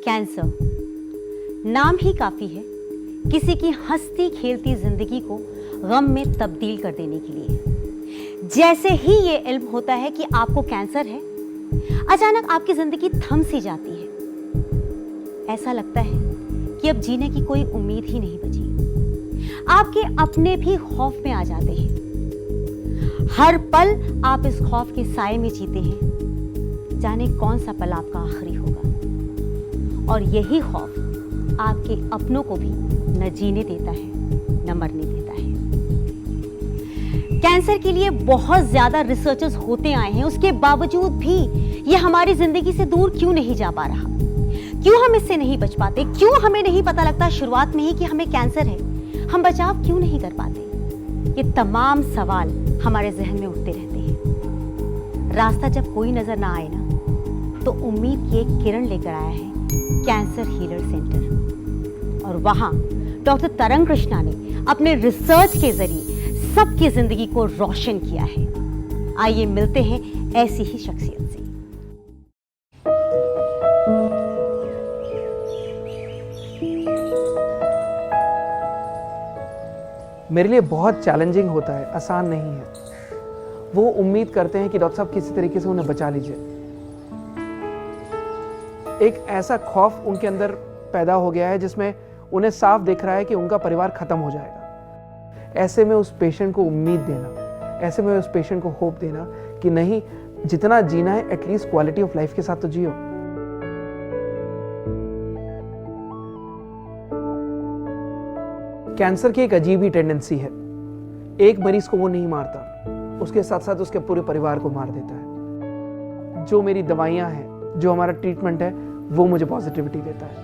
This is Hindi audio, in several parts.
कैंसर नाम ही काफी है किसी की हंसती खेलती जिंदगी को गम में तब्दील कर देने के लिए। जैसे ही ये इल्म होता है कि आपको कैंसर है, अचानक आपकी जिंदगी थम सी जाती है। ऐसा लगता है कि अब जीने की कोई उम्मीद ही नहीं बची। आपके अपने भी खौफ में आ जाते हैं। हर पल आप इस खौफ के साए में जीते हैं, जाने कौन सा पल आपका आखिरी होगा। और यही खौफ आपके अपनों को भी न जीने देता है न मरने देता है। कैंसर के लिए बहुत ज्यादा रिसर्चर्स होते आए हैं, उसके बावजूद भी ये हमारी जिंदगी से दूर क्यों नहीं जा पा रहा? क्यों हम इससे नहीं बच पाते? क्यों हमें नहीं पता लगता शुरुआत में ही कि हमें कैंसर है? हम बचाव क्यों नहीं कर पाते? ये तमाम सवाल हमारे जहन में उठते रहते हैं। रास्ता जब कोई नजर ना आए ना, तो उम्मीद की एक किरण लेकर आया है कैंसर हीलर सेंटर। और वहां डॉक्टर तरंग कृष्णा ने अपने रिसर्च के जरिए सबकी जिंदगी को रोशन किया है। आइए मिलते हैं ऐसी ही शख्सियत से। मेरे लिए बहुत चैलेंजिंग होता है, आसान नहीं है। वो उम्मीद करते हैं कि डॉक्टर साहब किसी तरीके से उन्हें बचा लीजिए। एक ऐसा खौफ उनके अंदर पैदा हो गया है जिसमें उन्हें साफ दिख रहा है कि उनका परिवार खत्म हो जाएगा। ऐसे में उस पेशेंट को उम्मीद देना, ऐसे में उस पेशेंट को होप देना कि नहीं, जितना जीना है एटलीस्ट क्वालिटी ऑफ लाइफ के साथ तो जियो। कैंसर की एक अजीब ही टेंडेंसी है, एक मरीज को वो नहीं मारता, उसके साथ साथ उसके पूरे परिवार को मार देता है। जो मेरी दवाइयां हैं, जो हमारा ट्रीटमेंट है, वो मुझे पॉजिटिविटी देता है।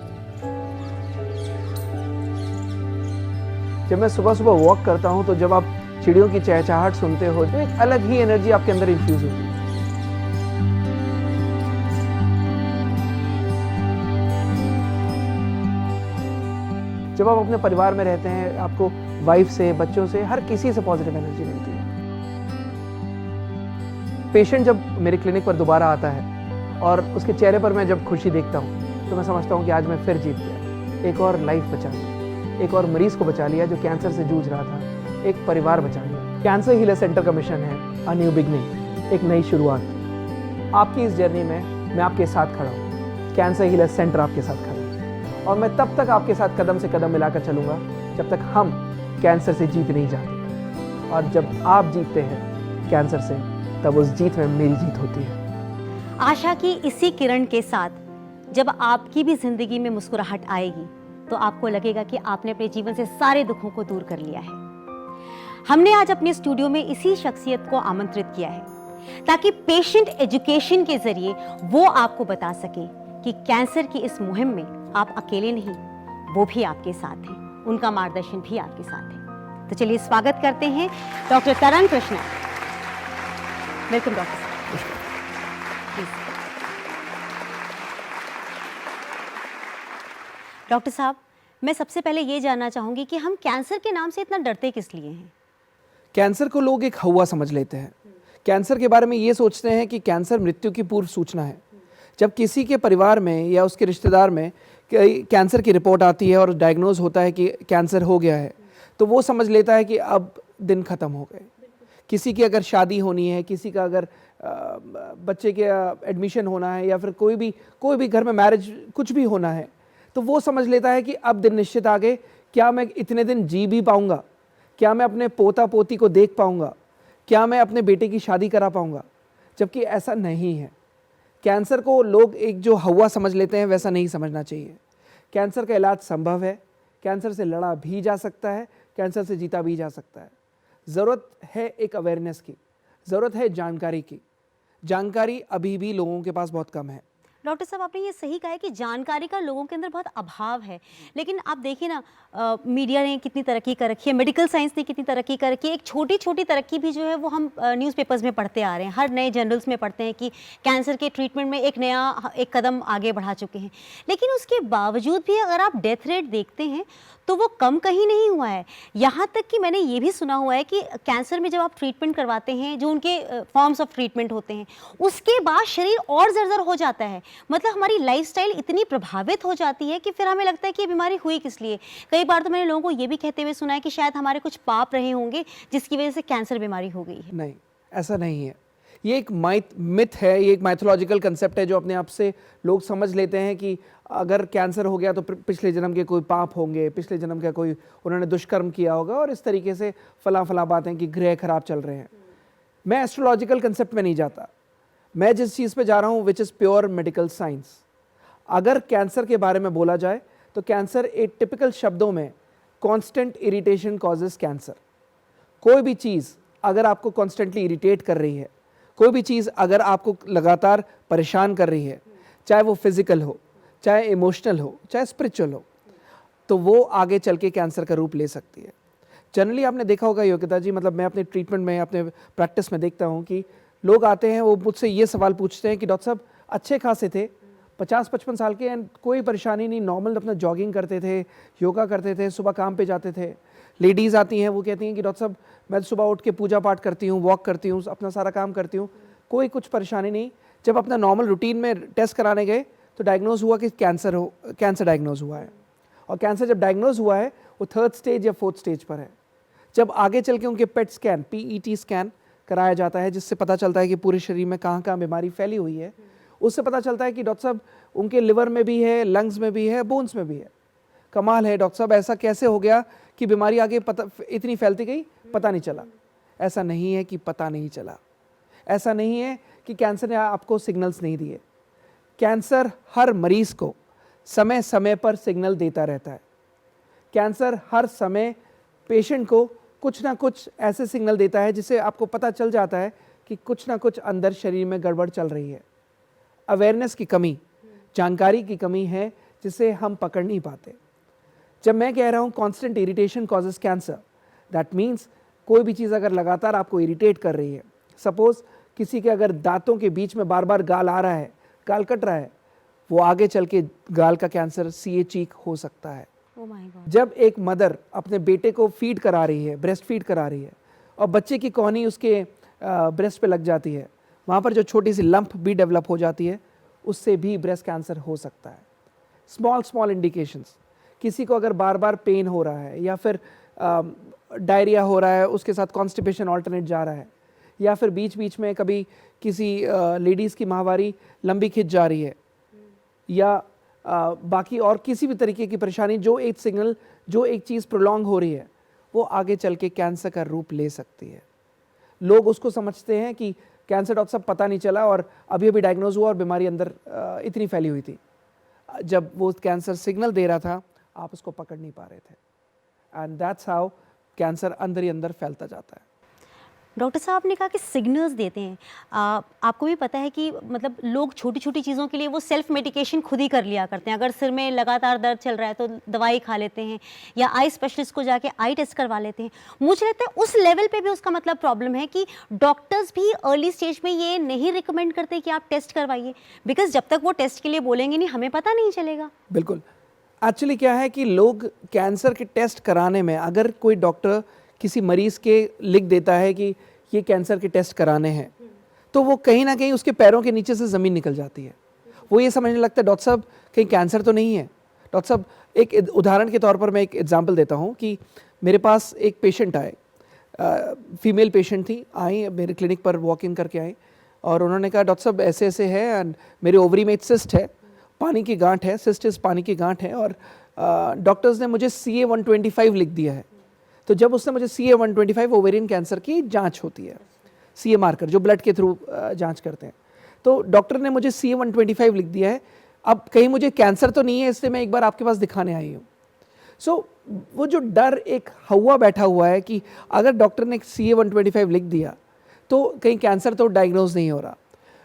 जब मैं सुबह सुबह वॉक करता हूं, तो जब आप चिड़ियों की चहचहाहट सुनते हो, तो एक अलग ही एनर्जी आपके अंदर इन्फ्यूज होती है। जब आप अपने परिवार में रहते हैं, आपको वाइफ से, बच्चों से, हर किसी से पॉजिटिव एनर्जी मिलती है। पेशेंट जब मेरे क्लिनिक पर दोबारा आता है और उसके चेहरे पर मैं जब खुशी देखता हूँ, तो मैं समझता हूँ कि आज मैं फिर जीत गया। एक और लाइफ बचा ली, एक और मरीज को बचा लिया जो कैंसर से जूझ रहा था, एक परिवार बचा लिया। कैंसर हीलर सेंटर का मिशन है अ न्यू बिगनिंग, एक नई शुरुआत। आपकी इस जर्नी में मैं आपके साथ खड़ा हूँ, कैंसर हीलर सेंटर आपके साथ खड़ा है। और मैं तब तक आपके साथ कदम से कदम मिलाकर चलूंगा जब तक हम कैंसर से जीत नहीं जाते। और जब आप जीतते हैं कैंसर से, तब उस जीत में मेरी जीत होती है। आशा की इसी किरण के साथ जब आपकी भी जिंदगी में मुस्कुराहट आएगी, तो आपको लगेगा कि आपने अपने जीवन से सारे दुखों को दूर कर लिया है। हमने आज अपने स्टूडियो में इसी शख्सियत को आमंत्रित किया है ताकि पेशेंट एजुकेशन के जरिए वो आपको बता सके कि कैंसर की इस मुहिम में आप अकेले नहीं, वो भी आपके साथ हैं, उनका मार्गदर्शन भी आपके साथ है। तो चलिए स्वागत करते हैं डॉक्टर तरंग कृष्णा। वेलकम डॉक्टर साहब। डॉक्टर साहब, मैं सबसे पहले ये जानना चाहूंगी कि हम कैंसर के नाम से इतना डरते किस लिए हैं? कैंसर को लोग एक हवा समझ लेते हैं। कैंसर के बारे में ये सोचते हैं कि कैंसर मृत्यु की पूर्व सूचना है। जब किसी के परिवार में या उसके रिश्तेदार में कैंसर की रिपोर्ट आती है और डायग्नोज होता है कि कैंसर हो गया है, तो वो समझ लेता है कि अब दिन ख़त्म हो गए। किसी की अगर शादी होनी है, किसी का अगर बच्चे के एडमिशन होना है, या फिर कोई भी घर में मैरिज कुछ भी होना है, तो वो समझ लेता है कि अब दिन निश्चित आ गए। क्या मैं इतने दिन जी भी पाऊंगा? क्या मैं अपने पोता पोती को देख पाऊंगा? क्या मैं अपने बेटे की शादी करा पाऊंगा? जबकि ऐसा नहीं है। कैंसर को लोग एक जो हवा समझ लेते हैं, वैसा नहीं समझना चाहिए। कैंसर का इलाज संभव है, कैंसर से लड़ा भी जा सकता है, कैंसर से जीता भी जा सकता है। ज़रूरत है एक अवेयरनेस की, ज़रूरत है जानकारी की। जानकारी अभी भी लोगों के पास बहुत कम है। डॉक्टर साहब, आपने ये सही कहा है कि जानकारी का लोगों के अंदर बहुत अभाव है। लेकिन आप देखिए ना, मीडिया ने कितनी तरक्की कर रखी है, मेडिकल साइंस ने कितनी तरक्की कर रखी है। एक छोटी छोटी तरक्की भी जो है वो हम न्यूज़पेपर्स में पढ़ते आ रहे हैं, हर नए जर्नल्स में पढ़ते हैं कि कैंसर के ट्रीटमेंट में एक कदम आगे बढ़ा चुके हैं। लेकिन उसके बावजूद भी अगर आप डेथ रेट देखते हैं तो वो कम कहीं नहीं हुआ है। यहाँ तक कि मैंने ये भी सुना हुआ है कि कैंसर में जब आप ट्रीटमेंट करवाते हैं, जो उनके फॉर्म्स ऑफ ट्रीटमेंट होते हैं, उसके बाद शरीर और जर्जर हो जाता है। मतलब हमारी लाइफस्टाइल इतनी प्रभावित हो जाती है कि फिर हमें लगता है कि ये बीमारी हुई किस लिए। कई बार तो मैंने लोगों को ये भी कहते हुए सुना है कि शायद हमारे कुछ पाप रहे होंगे जिसकी वजह से कैंसर बीमारी हो गई है। नहीं, ऐसा नहीं है। ये एक मिथ है, ये एक माइथोलॉजिकल कंसेप्ट है जो अपने आप से लोग समझ लेते हैं कि अगर कैंसर हो गया तो पिछले जन्म के कोई पाप होंगे, पिछले जन्म का कोई उन्होंने दुष्कर्म किया होगा, और इस तरीके से फला बातें कि ग्रह खराब चल रहे हैं। मैं एस्ट्रोलॉजिकल कंसेप्ट में नहीं जाता, मैं जिस चीज़ पे जा रहा हूँ which is pure medical science. अगर कैंसर के बारे में बोला जाए तो कैंसर एक टिपिकल शब्दों में कॉन्स्टेंट इरिटेशन कॉजेज कैंसर। कोई भी चीज़ अगर आपको कॉन्स्टेंटली इरिटेट कर रही है, कोई भी चीज़ अगर आपको लगातार परेशान कर रही है, चाहे वो फिजिकल हो, चाहे इमोशनल हो, चाहे स्पिरिचुअल हो, तो वो आगे चल के कैंसर का रूप ले सकती है। जनरली आपने देखा होगा योगिता जी, मतलब मैं अपने ट्रीटमेंट में, अपने प्रैक्टिस में देखता हूँ कि लोग आते हैं, वो मुझसे ये सवाल पूछते हैं कि डॉक्टर साहब अच्छे खासे थे, 50-55 साल के, एंड कोई परेशानी नहीं, नॉर्मल अपना जॉगिंग करते थे, योगा करते थे, सुबह काम पे जाते थे। लेडीज़ आती हैं, वो कहती हैं कि डॉक्टर साहब मैं सुबह उठ के पूजा पाठ करती हूँ, वॉक करती हूँ, अपना सारा काम करती हूँ, कोई कुछ परेशानी नहीं। जब अपना नॉर्मल रूटीन में टेस्ट कराने गए तो डायग्नोज हुआ कि कैंसर डायग्नोज हुआ है, और कैंसर जब डायग्नोज हुआ है वो 3rd स्टेज या 4th स्टेज पर है। जब आगे चल के उनके पेट स्कैन, PET स्कैन कराया जाता है, जिससे पता चलता है कि पूरे शरीर में कहाँ कहाँ बीमारी फैली हुई है, उससे पता चलता है कि डॉक्टर साहब उनके लिवर में भी है, लंग्स में भी है, बोन्स में भी है। कमाल है डॉक्टर साहब, ऐसा कैसे हो गया कि बीमारी आगे इतनी फैलती गई, पता नहीं चला। ऐसा नहीं है कि पता नहीं चला, ऐसा नहीं है कि कैंसर ने आपको सिग्नल्स नहीं दिए। कैंसर हर मरीज को समय समय पर सिग्नल देता रहता है। कैंसर हर समय पेशेंट को कुछ ना कुछ ऐसे सिग्नल देता है जिससे आपको पता चल जाता है कि कुछ ना कुछ अंदर शरीर में गड़बड़ चल रही है। अवेयरनेस की कमी, जानकारी की कमी है जिसे हम पकड़ नहीं पाते। जब मैं कह रहा हूँ constant irritation causes cancer, that means कोई भी चीज़ अगर लगातार आपको इरिटेट कर रही है, सपोज किसी के अगर दांतों के बीच में बार बार गाल आ रहा है, गाल कट रहा है, वो आगे चल के गाल का कैंसर सीए चीक हो सकता है। Oh my God. जब एक मदर अपने बेटे को फीड करा रही है, ब्रेस्ट फीड करा रही है, और बच्चे की कोहनी उसके ब्रेस्ट पे लग जाती है, वहाँ पर जो छोटी सी लंप भी डेवलप हो जाती है, उससे भी ब्रेस्ट कैंसर हो सकता है। स्मॉल इंडिकेशंस, किसी को अगर बार बार पेन हो रहा है, या फिर डायरिया हो रहा है, उसके साथ कॉन्स्टिपेशन ऑल्टरनेट जा रहा है, या फिर बीच बीच में कभी किसी लेडीज़ की माहवारी लंबी खिंच जा रही है, या बाकी और किसी भी तरीके की परेशानी, जो एक सिग्नल, जो एक चीज़ प्रोलॉन्ग हो रही है, वो आगे चल के कैंसर का रूप ले सकती है। लोग उसको समझते हैं कि कैंसर डॉक्टर साहब पता नहीं चला और अभी अभी डायग्नोज हुआ और बीमारी अंदर इतनी फैली हुई थी। जब वो कैंसर सिग्नल दे रहा था, आप उसको पकड़ नहीं पा रहे थे, एंड दैट्स हाउ कैंसर अंदर ही अंदर फैलता जाता है। डॉक्टर साहब ने कहा कि सिग्नल्स देते हैं। आपको भी पता है कि मतलब लोग छोटी छोटी चीज़ों के लिए वो सेल्फ मेडिकेशन खुद ही कर लिया करते हैं। अगर सिर में लगातार दर्द चल रहा है तो दवाई खा लेते हैं, या आई स्पेशलिस्ट को जाके आई टेस्ट करवा लेते हैं। मुझे लगता है उस लेवल पे भी उसका मतलब प्रॉब्लम है कि डॉक्टर्स भी अर्ली स्टेज में ये नहीं रिकमेंड करते कि आप टेस्ट करवाइए, बिकॉज जब तक वो टेस्ट के लिए बोलेंगे नहीं, हमें पता नहीं चलेगा। बिल्कुल, एक्चुअली क्या है कि लोग कैंसर के टेस्ट कराने में, अगर कोई डॉक्टर किसी मरीज़ के लिख देता है कि ये कैंसर के टेस्ट कराने हैं, तो वो कहीं ना कहीं उसके पैरों के नीचे से ज़मीन निकल जाती है। वो ये समझने लगता है डॉक्टर साहब कहीं कैंसर तो नहीं है। डॉक्टर साहब, एक उदाहरण के तौर पर मैं एक एग्जांपल देता हूँ कि मेरे पास एक पेशेंट आए, फीमेल पेशेंट थी, आई मेरे क्लिनिक पर वॉक इन करके आई, और उन्होंने कहा डॉक्टर साहब ऐसे ऐसे है, एंड मेरे ओवरी में एक सिस्ट है, पानी की गांठ है, सिस्ट इस पानी की गांठ है, और डॉक्टर्स ने मुझे CA-125 लिख दिया है। तो जब उसने मुझे CA-125, ओवेरियन कैंसर की जांच होती है, CA मार्कर जो ब्लड के थ्रू जांच करते हैं, तो डॉक्टर ने मुझे CA-125 लिख दिया है। अब कहीं मुझे कैंसर तो नहीं है, इसलिए मैं एक बार आपके पास दिखाने आई हूँ। सो वो जो डर एक हवा बैठा हुआ है कि अगर डॉक्टर ने CA-125 लिख दिया तो कहीं कैंसर तो डायग्नोज नहीं हो रहा,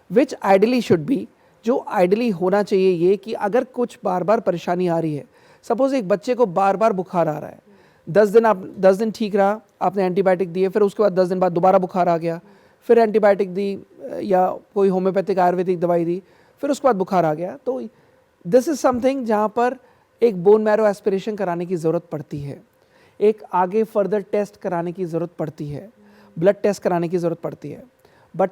विच आइडली शुड बी, जो आइडली होना चाहिए ये कि अगर कुछ बार बार परेशानी आ रही है, सपोज एक बच्चे को बार बार बुखार आ रहा है, 10 दिन ठीक रहा, आपने एंटीबायोटिक दिए, फिर उसके बाद 10 दिन बाद दोबारा बुखार आ गया, फिर एंटीबायोटिक दी या कोई होम्योपैथिक आयुर्वेदिक दवाई दी, फिर उसके बाद बुखार आ गया, तो दिस इज़ समथिंग जहाँ पर एक बोन मैरो एस्पिरेशन कराने की ज़रूरत पड़ती है, एक आगे फर्दर टेस्ट कराने की ज़रूरत पड़ती है, ब्लड टेस्ट कराने की ज़रूरत पड़ती है। बट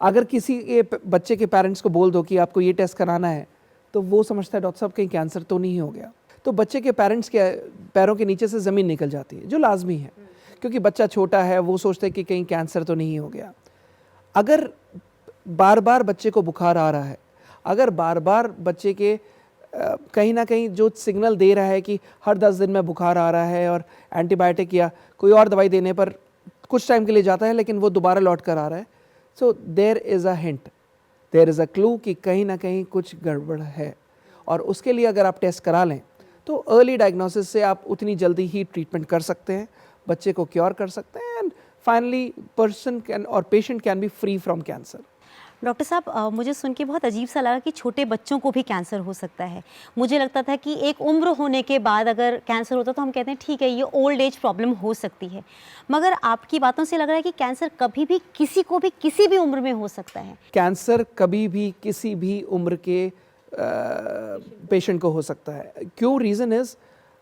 अगर किसी के बच्चे के पेरेंट्स को बोल दो कि आपको ये टेस्ट कराना है, तो वो समझता है डॉक्टर साहब कहीं कैंसर तो नहीं हो गया। तो बच्चे के पेरेंट्स के पैरों के नीचे से ज़मीन निकल जाती है, जो लाजमी है, क्योंकि बच्चा छोटा है, वो सोचते हैं कि कहीं कैंसर तो नहीं हो गया। अगर बार बार बच्चे को बुखार आ रहा है, अगर बार बार बच्चे के कहीं ना कहीं जो सिग्नल दे रहा है कि हर 10 दिन में बुखार आ रहा है और एंटीबायोटिक या कोई और दवाई देने पर कुछ टाइम के लिए जाता है लेकिन वो दोबारा लौट कर आ रहा है, so there is a hint, there is a clue कि कहीं ना कहीं कुछ गड़बड़ है। और उसके लिए अगर आप टेस्ट करा लें तो अर्ली डायग्नोसिस से आप उतनी जल्दी ही ट्रीटमेंट कर सकते हैं, बच्चे को क्योर कर सकते हैं, एंड फाइनली पर्सन कैन और patient can be free from cancer. Doctor साहब, मुझे सुन के बहुत अजीब सा लगा कि छोटे बच्चों को भी कैंसर हो सकता है। मुझे लगता था कि एक उम्र होने के बाद अगर कैंसर होता तो हम कहते हैं ठीक है, ये ओल्ड एज प्रॉब्लम हो सकती है, मगर आपकी बातों से लग रहा है कि कैंसर कभी भी किसी को भी किसी भी उम्र में हो सकता है। कैंसर कभी भी किसी भी उम्र के पेशेंट को हो सकता है। क्यों? रीज़न इज़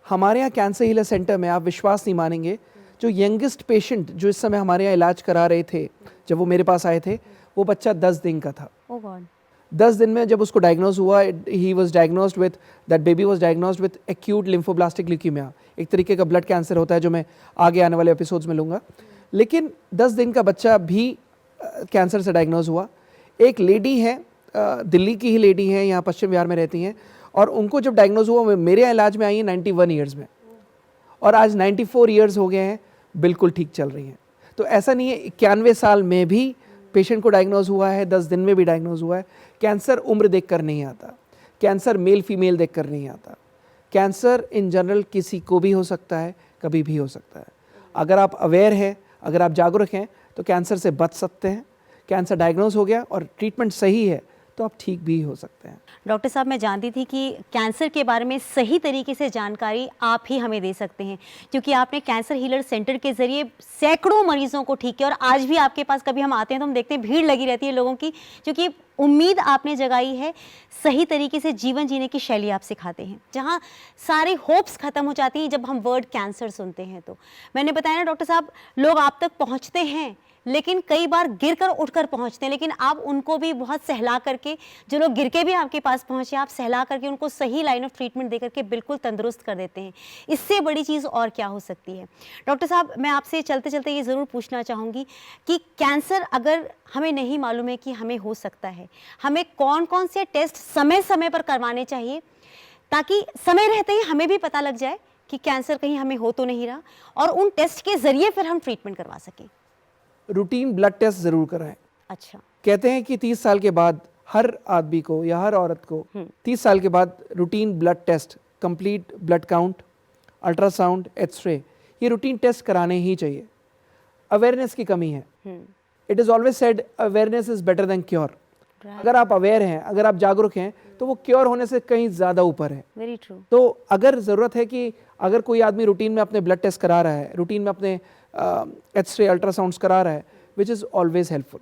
हमारे यहाँ कैंसर हीलर सेंटर में, आप विश्वास नहीं मानेंगे, जो यंगेस्ट पेशेंट जो इस समय हमारे यहाँ इलाज करा रहे थे, जब वो मेरे पास आए थे, वो बच्चा 10 दिन का था। ओह गॉड। 10 दिन में जब उसको डायग्नोज हुआ, he was diagnosed with, that baby was diagnosed with acute lymphoblastic leukaemia, एक तरीके का ब्लड कैंसर होता है जो मैं आगे आने वाले एपिसोड्स में लूँगा। लेकिन 10 दिन का बच्चा भी कैंसर से डायग्नोज हुआ। एक लेडी है, दिल्ली की ही लेडी हैं, यहाँ पश्चिम बिहार में रहती हैं, और उनको जब डायग्नोज हुआ, वो मेरे यहाँ इलाज में आई है 91 ईयर्स में, और आज 94 ईयर्स हो गए हैं, बिल्कुल ठीक चल रही हैं। तो ऐसा नहीं है, 91 साल में भी पेशेंट को डायग्नोज हुआ है, 10 दिन में भी डायग्नोज हुआ है। कैंसर उम्र देखकर नहीं आता, कैंसर मेल फीमेल देखकर नहीं आता, कैंसर इन जनरल किसी को भी हो सकता है, कभी भी हो सकता है। अगर आप अवेयर हैं, अगर आप जागरूक हैं, तो कैंसर से बच सकते हैं। कैंसर डायग्नोज हो गया और ट्रीटमेंट सही है तो आप ठीक भी हो सकते हैं। डॉक्टर साहब, मैं जानती थी कि कैंसर के बारे में सही तरीके से जानकारी आप ही हमें दे सकते हैं, क्योंकि आपने कैंसर हीलर सेंटर के ज़रिए सैकड़ों मरीजों को ठीक किया, और आज भी आपके पास कभी हम आते हैं तो हम देखते हैं भीड़ लगी रहती है लोगों की, क्योंकि उम्मीद आपने जगाई है, सही तरीके से जीवन जीने की शैली आप सिखाते हैं, जहाँ सारी होप्स ख़त्म हो जाती हैं जब हम वर्ड कैंसर सुनते हैं। तो मैंने बताया ना डॉक्टर साहब, लोग आप तक पहुँचते हैं लेकिन कई बार गिरकर उठकर पहुंचते हैं, लेकिन आप उनको भी बहुत सहला करके, जो लोग गिर के भी आपके पास पहुंचे, आप सहला करके उनको सही लाइन ऑफ ट्रीटमेंट दे करके बिल्कुल तंदुरुस्त कर देते हैं। इससे बड़ी चीज़ और क्या हो सकती है? डॉक्टर साहब, मैं आपसे चलते चलते ये ज़रूर पूछना चाहूँगी कि कैंसर अगर हमें नहीं मालूम है कि हमें हो सकता है, हमें कौन कौन से टेस्ट समय समय पर करवाने चाहिए, ताकि समय रहते ही हमें भी पता लग जाए कि कैंसर कहीं हमें हो तो नहीं रहा, और उन टेस्ट के ज़रिए फिर हम ट्रीटमेंट करवा सकें? रूटीन ब्लड टेस्ट ज़रूर कराएं। अच्छा। कहते हैं कि 30 साल के बाद हर आदमी को या हर औरत को 30 साल के बाद routine blood test, complete blood count, ultrasound, x-ray, ये रूटीन टेस्ट कराने ही चाहिए। अवेयरनेस की कमी है। It is always said awareness is better than cure. अगर आप अवेयर हैं, अगर आप जागरूक हैं, तो वो क्योर होने से कहीं ज़्यादा ऊपर है। Very true. तो अगर ज़रूरत है कि अगर कोई आदमी रूटीन में अपने ब्लड टेस्ट करा रहा है, रूटीन में अपने एक्सरे अल्ट्रासाउंड्स करा रहा है, which is always helpful.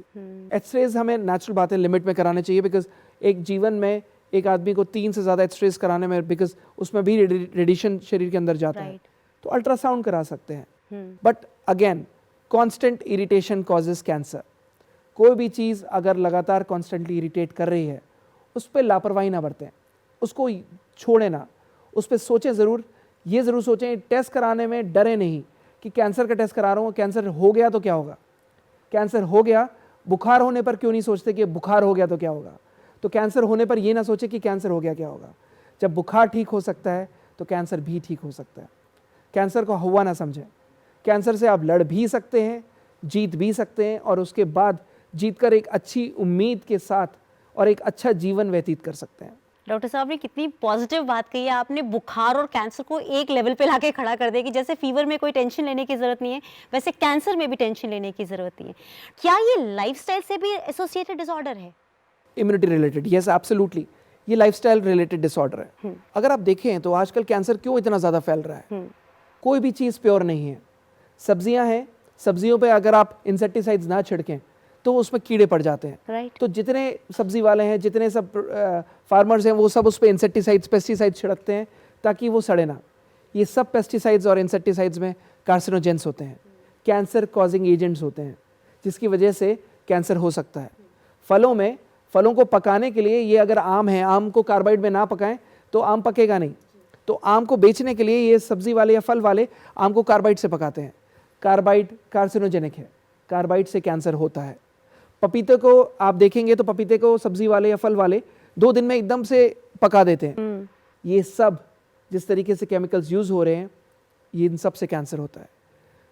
X-rays हमें नेचुरल बातें लिमिट में कराने चाहिए, बिकॉज एक जीवन में एक आदमी को 3 से ज़्यादा एक्सरेज कराने में, बिकॉज उसमें भी रेडिएशन शरीर के अंदर जाता है, तो अल्ट्रासाउंड करा सकते हैं। But again, constant irritation causes cancer. कोई भी चीज़ अगर लगातार कॉन्स्टेंटली इरिटेट कर रही है, उस पर लापरवाही ना बरतें, उसको छोड़ें ना, उस पर सोचें ज़रूर, ये ज़रूर सोचें, टेस्ट कराने में डरे नहीं कि कैंसर का टेस्ट करा रहा हूँ, कैंसर हो गया तो क्या होगा। कैंसर हो गया, बुखार होने पर क्यों नहीं सोचते कि बुखार हो गया तो क्या होगा। तो कैंसर होने पर ये ना सोचे कि कैंसर हो गया क्या होगा। जब बुखार ठीक हो सकता है तो कैंसर भी ठीक हो सकता है। कैंसर को हवा ना समझें। कैंसर से आप लड़ भी सकते हैं, जीत भी सकते हैं, और उसके बाद जीतकर एक अच्छी उम्मीद के साथ और एक अच्छा जीवन व्यतीत कर सकते हैं। डॉक्टर साहब ने कितनी पॉजिटिव बात कही है। आपने बुखार और कैंसर को एक लेवल पे लाके खड़ा कर दिया कि जैसे फीवर में कोई टेंशन लेने की ज़रूरत नहीं है, वैसे कैंसर में भी टेंशन लेने की ज़रूरत नहीं है। क्या ये लाइफस्टाइल से भी एसोसिएटेड डिसऑर्डर है? इम्यूनिटी रिलेटेड, यस एब्सोल्युटली, ये लाइफस्टाइल रिलेटेड डिसऑर्डर है। अगर आप देखें तो आजकल कैंसर क्यों इतना ज़्यादा फैल रहा है? कोई भी चीज़ प्योर नहीं है। सब्जियां हैं, सब्जियों पे अगर आप इंसेक्टिसाइड्स ना छिड़कें तो उसमें कीड़े पड़ जाते हैं। राइट। तो जितने सब्जी वाले हैं, जितने सब फार्मर्स हैं, वो सब उस पर इंसेक्टिसाइड्स, पेस्टिसाइड्स छिड़कते हैं ताकि वो सड़े ना। ये सब पेस्टिसाइड्स और इंसेक्टिसाइड्स में कार्सिनोजेंस होते हैं, कैंसर कॉजिंग एजेंट्स होते हैं, जिसकी वजह से कैंसर हो सकता है। फलों को पकाने के लिए, ये अगर आम है, आम को कार्बाइड में ना पकाएं तो आम पकेगा नहीं। तो आम को बेचने के लिए ये सब्जी वाले या फल वाले आम को कार्बाइड से पकाते हैं। कार्बाइड कार्सिनोजेनिक है, कार्बाइड से कैंसर होता है। पपीते को आप देखेंगे तो पपीते को सब्जी वाले या फल वाले 2 दिन में एकदम से पका देते हैं। ये सब जिस तरीके से केमिकल्स यूज हो रहे हैं, ये इन सब से कैंसर होता है।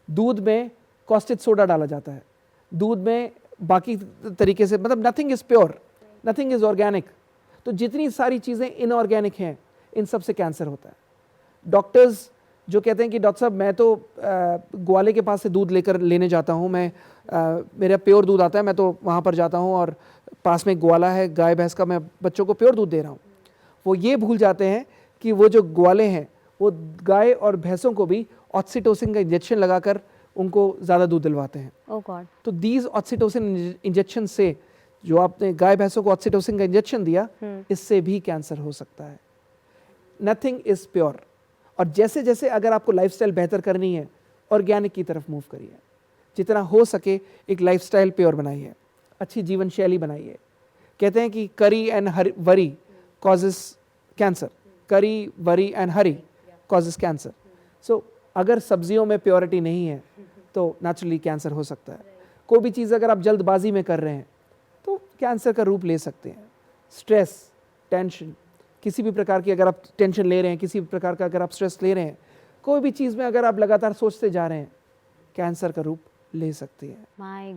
दूध में कॉस्टिक सोडा डाला जाता है, दूध में बाकी तरीके से, मतलब nothing is pure, nothing is organic. तो जितनी सारी चीज़ें इनऑर्गेनिक हैं, इन सब से कैंसर होता है। डॉक्टर्स जो कहते हैं कि डॉक्टर साहब मैं तो ग्वाले के पास से दूध लेने जाता हूँ, मेरा प्योर दूध आता है, मैं तो वहाँ पर जाता हूँ और पास में ग्वाला है गाय भैंस का, मैं बच्चों को प्योर दूध दे रहा हूँ। वो ये भूल जाते हैं कि वो जो ग्वाले हैं वो गाय और भैंसों को भी ऑक्सीटोसिन का इंजेक्शन लगाकर उनको ज़्यादा दूध दिलवाते हैं। ओह गॉड। तो दीज ऑक्सीटोसिन इंजेक्शन से, जो आपने गाय भैंसों को ऑक्सीटोसिन का इंजेक्शन दिया, इससे भी कैंसर हो सकता है। Nothing is pure. और जैसे जैसे अगर आपको लाइफस्टाइल बेहतर करनी है, ऑर्गेनिक की तरफ मूव करिए। जितना हो सके एक लाइफस्टाइल प्योर बनाइए, अच्छी जीवन शैली बनाइए। कहते हैं कि curry and worry causes cancer, curry worry and hurry causes cancer. So अगर सब्जियों में प्योरिटी नहीं है तो नेचुरली कैंसर हो सकता है। कोई भी चीज़ अगर आप जल्दबाजी में कर रहे हैं तो कैंसर का रूप ले सकते हैं। स्ट्रेस, टेंशन, किसी भी प्रकार की अगर आप टेंशन ले रहे हैं, किसी भी प्रकार का अगर आप स्ट्रेस ले रहे हैं, कोई भी चीज़ में अगर आप लगातार सोचते जा रहे हैं, कैंसर का रूप ले सकती है। माय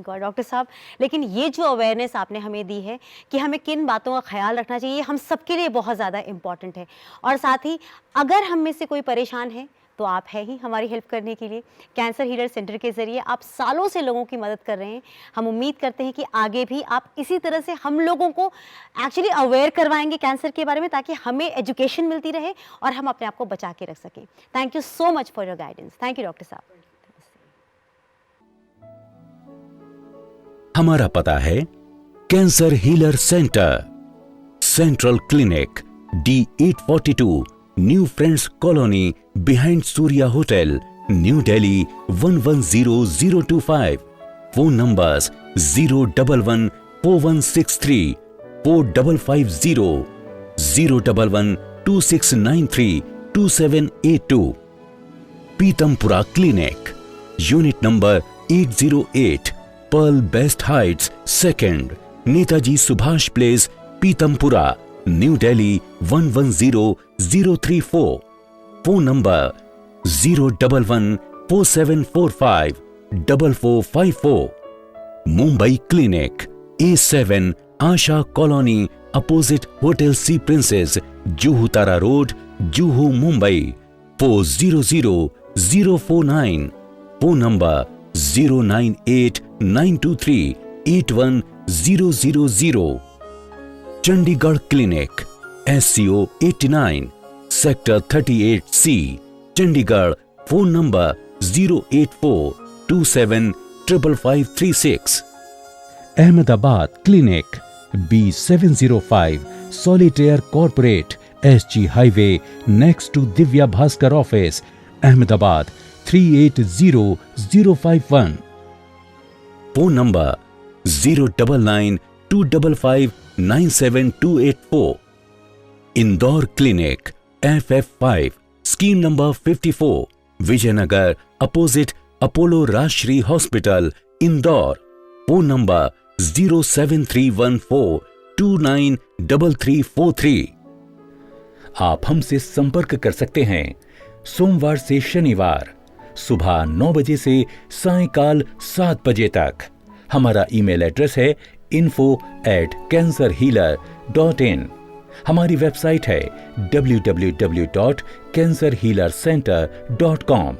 गॉड डॉक्टर साहब, लेकिन ये जो अवेयरनेस आपने हमें दी है कि हमें किन बातों का ख्याल रखना चाहिए, ये हम सबके लिए बहुत ज़्यादा इम्पॉर्टेंट है। और साथ ही अगर हम में से कोई परेशान है तो आप है ही हमारी हेल्प करने के लिए। कैंसर हीलर सेंटर के ज़रिए आप सालों से लोगों की मदद कर रहे हैं। हम उम्मीद करते हैं कि आगे भी आप इसी तरह से हम लोगों को एक्चुअली अवेयर करवाएंगे कैंसर के बारे में, ताकि हमें एजुकेशन मिलती रहे और हम अपने आप को बचा के रख सकें। Thank you so much for your guidance. Thank you doctor साहब। हमारा पता है cancer healer centre, central clinic, D842, new friends colony, behind Surya hotel, new Delhi 110025। Phone numbers 0114163 4550, 0112693 2782। Pitampura clinic, unit number 808, pearl best heights, second, Netaji Subhash place, Pitampura, new Delhi 110034। Phone number 0114745 4454। Mumbai clinic, A7, Asha colony, opposite hotel sea princess, Juhu Tara road, Juhu, Mumbai 400049। Phone number 09892381000। Chandigarh clinic, SCO 89, sector 38C, Chandigarh. Phone number 084275536। Ahmedabad clinic, B705, solitaire corporate, SG highway, next to Divya Bhaskar office, Ahmedabad 380051। Phone number 09925597284। Indore clinic, FF5, scheme number 54, Vijaynagar, opposite Apollo Rajshree hospital, Indore. Phone number 07314293343। आप हमसे संपर्क कर सकते हैं सोमवार से शनिवार सुबह 9 बजे से सायंकाल 7 बजे तक। हमारा ईमेल एड्रेस है info@cancerhealer.in। हमारी वेबसाइट है www.cancerhealercenter.com।